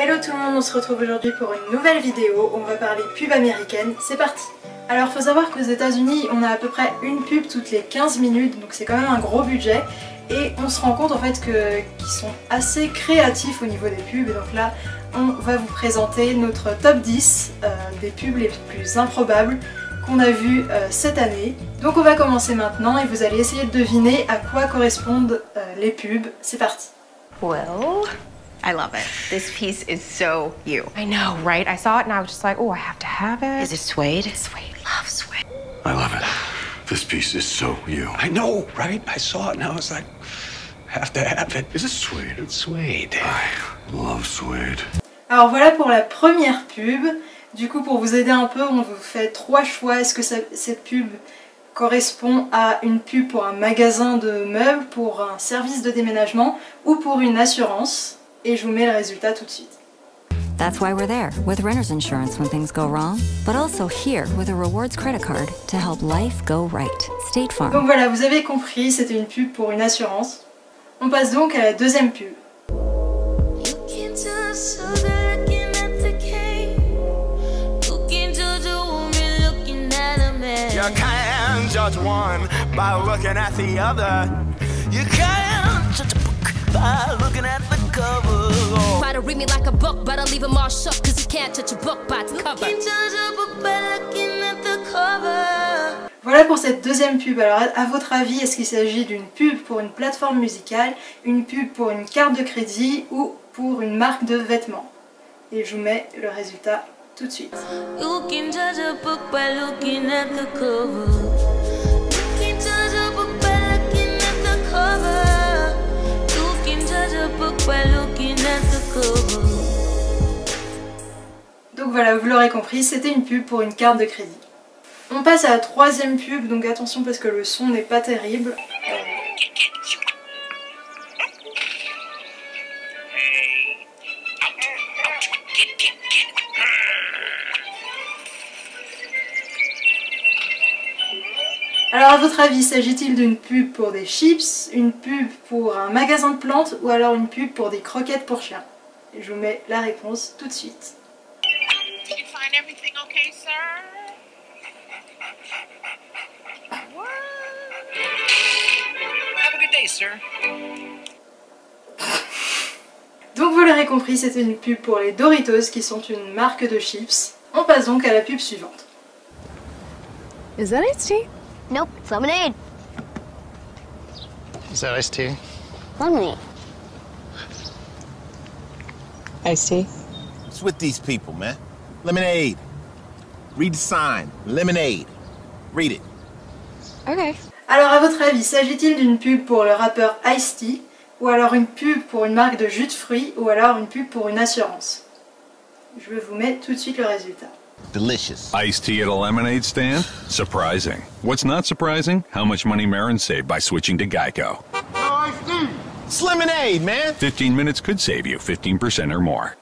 Hello tout le monde, on se retrouve aujourd'hui pour une nouvelle vidéo où on va parler pub américaine, c'est parti. Alors faut savoir qu'aux États-Unis on a à peu près une pub toutes les 15 minutes, donc c'est quand même un gros budget. Et on se rend compte en fait qu'ils sont assez créatifs au niveau des pubs, et donc là on va vous présenter notre top 10 des pubs les plus improbables qu'on a vues cette année. Donc on va commencer maintenant et vous allez essayer de deviner à quoi correspondent les pubs, c'est parti. Well, I love it. This piece is so you. I know, right? I saw it and I was just like, oh, I have to have it. Is it suede? Suede. Love suede. I love it. This piece is so you. I know, right? I saw it and I was like, have to have it. Is it suede? It's suede. I love suede. Alors voilà pour la première pub. Du coup, pour vous aider un peu, on vous fait 3 choix. Est-ce que cette pub correspond à une pub pour un magasin de meubles, pour un service de déménagement ou pour une assurance? Et je vous mets le résultat tout de suite. That's why we're there with renter's insurance when things go wrong, but also here with a rewards credit card to help life go right. State Farm. Donc voilà, vous avez compris, c'était une pub pour une assurance. On passe donc à la deuxième pub. You can't judge one by looking at the other. You can't judge a book by looking at the cover. Try to read me like a book, but I'll leave them all shook, cause you can't judge a book by its cover. You can't judge a book by looking at the cover. Voilà pour cette deuxième pub. Alors à votre avis, est-ce qu'il s'agit d'une pub pour une plateforme musicale, une pub pour une carte de crédit ou pour une marque de vêtements? Et je vous mets le résultat tout de suite. You can judge a book by looking at the cover. You can judge a book by looking at the cover. You can judge a book by looking at the cover. Donc voilà, vous l'aurez compris, c'était une pub pour une carte de crédit. On passe à la troisième pub, donc attention parce que le son n'est pas terrible. Alors à votre avis, s'agit-il d'une pub pour des chips, une pub pour un magasin de plantes ou alors une pub pour des croquettes pour chiens? Et je vous mets la réponse tout de suite. Did you find everything okay, sir? What? Have a good day, sir. Donc vous l'aurez compris, c'était une pub pour les Doritos qui sont une marque de chips. On passe donc à la pub suivante. Is that iced tea? Nope, it's lemonade. Is that iced tea? Lemonade. Iced tea? What's with these people, man? Lemonade. Read the sign. Lemonade. Read it. Okay. Alors à votre avis, s'agit-il d'une pub pour le rappeur Ice-T ou alors une pub pour une marque de jus de fruits ou alors une pub pour une assurance? Je vous mets tout de suite le résultat. Delicious. Iced tea at a lemonade stand? Surprising. What's not surprising? How much money Marin saved by switching to Geico. It's lemonade, man. 15 minutes could save you 15% or more.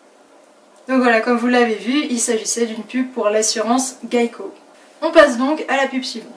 Donc voilà, comme vous l'avez vu, il s'agissait d'une pub pour l'assurance Geico. On passe donc à la pub suivante.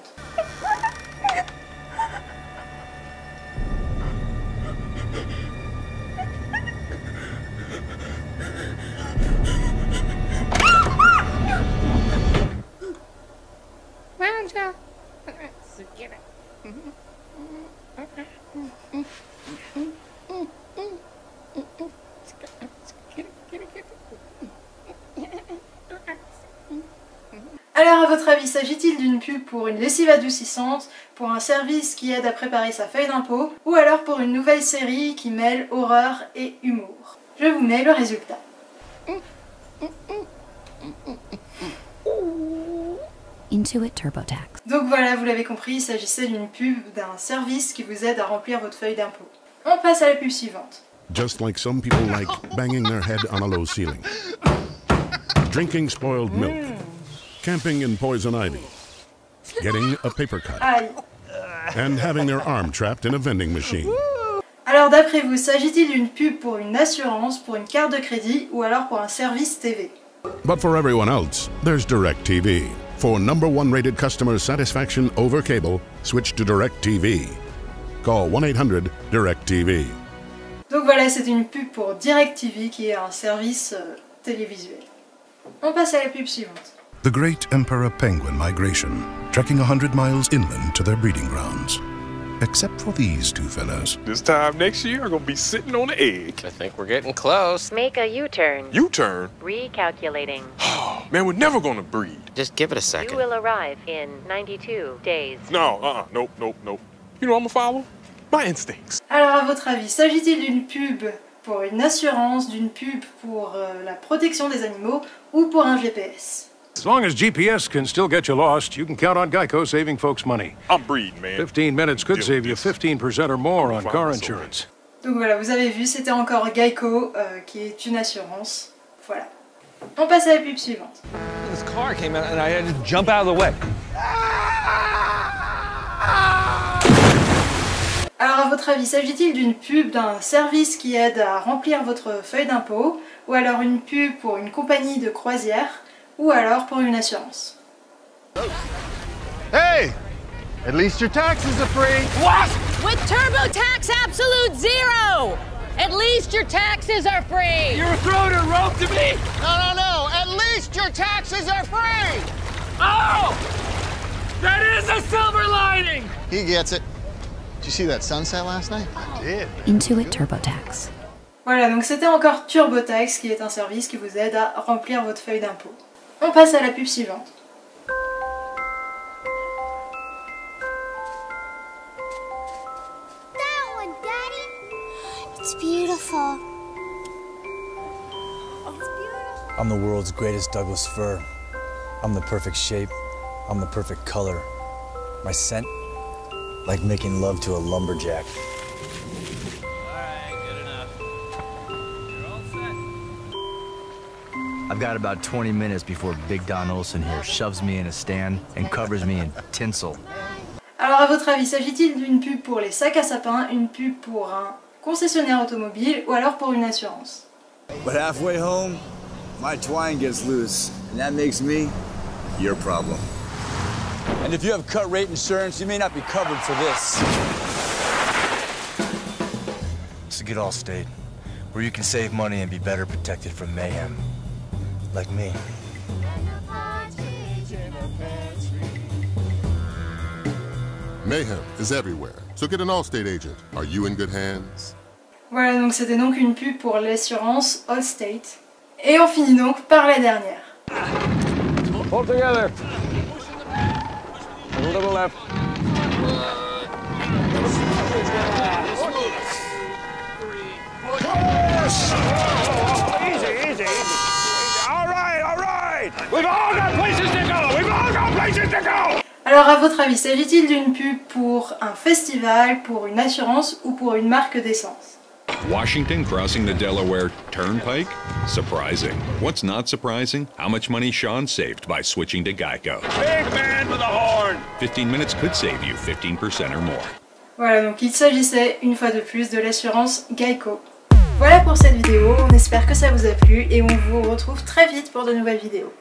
Alors à votre avis, s'agit-il d'une pub pour une lessive adoucissante, pour un service qui aide à préparer sa feuille d'impôt, ou alors pour une nouvelle série qui mêle horreur et humour? Je vous mets le résultat. Intuit TurboTax. Donc voilà, vous l'avez compris, il s'agissait d'une pub d'un service qui vous aide à remplir votre feuille d'impôt. On passe à la pub suivante. Just like some people like banging their head on a low ceiling, drinking spoiled milk, camping in poison ivy, getting a paper cut, Aïe. and having their arm trapped in a vending machine. Alors d'après vous, s'agit-il d'une pub pour une assurance, pour une carte de crédit ou alors pour un service TV? But for everyone else, there's DirecTV. For #1 rated customer satisfaction over cable, switch to DirecTV. Call 1-800-DirecTV. Donc voilà, c'est une pub pour DirecTV qui est un service télévisuel. On passe à la pub suivante. The Great Emperor Penguin Migration, trekking 100 miles inland to their breeding grounds. Except for these two fellas. This time next year, I'm gonna be sitting on the egg. I think we're getting close. Make a U-turn. U-turn? Recalculating. Oh, man, we're never gonna breed. Just give it a second. You will arrive in 92 days. No, nope. You know I'm gonna follow my instincts. Alors à votre avis, s'agit-il d'une pub pour une assurance, d'une pub pour la protection des animaux ou pour un GPS? As long as GPS can still get you lost, you can count on Geico saving folks money. I'm breeding, man. 15 minutes could save you 15% or more on car insurance. Donc voilà, vous avez vu, c'était encore Geico qui est une assurance. Voilà. On passe à la pub suivante. This car came out and I had to jump out of the way. Alors à votre avis, s'agit-il d'une pub d'un service qui aide à remplir votre feuille d'impôt, ou alors une pub pour une compagnie de croisière, ou alors pour une assurance? Hey! At least your taxes are free! What? With TurboTax Absolute Zero! At least your taxes are free! You're throwing a rope to me? No! At least your taxes are free! Oh! That is a silver lining! He gets it. Did you see that sunset last night? I did. Intuit TurboTax. Voilà, donc c'était encore TurboTax qui est un service qui vous aide à remplir votre feuille d'impôt. On passe à la pub suivante. That one, Daddy. It's beautiful. I'm the world's greatest Douglas fir. I'm the perfect shape. I'm the perfect color. My scent, like making love to a lumberjack. I've got about 20 minutes before Big Don Olson here shoves me in a stand and covers me in tinsel. Alors à votre avis, s'agit-il d'une pub pour les sacs à sapin, une pub pour un concessionnaire automobile ou alors pour une assurance? But halfway home, my twine gets loose, and that makes me your problem. And if you have cut rate insurance, you may not be covered for this. So get Allstate, where you can save money and be better protected from mayhem. Like me. Mayhem is everywhere, so get an Allstate agent. Are you in good hands? Voilà, donc c'était donc une pub pour l'assurance Allstate. Et on finit donc par la dernière. Hold together. A little left. Easy. All right. We've all got places to go. Alors à votre avis, s'agit-il d'une pub pour un festival, pour une assurance ou pour une marque d'essence? Washington crossing the Delaware Turnpike? Surprising. What's not surprising? How much money Sean saved by switching to Geico. Big man with a horn. 15 minutes could save you 15% or more. Voilà, donc il s'agissait une fois de plus de l'assurance Geico. Voilà pour cette vidéo, on espère que ça vous a plu et on vous retrouve très vite pour de nouvelles vidéos.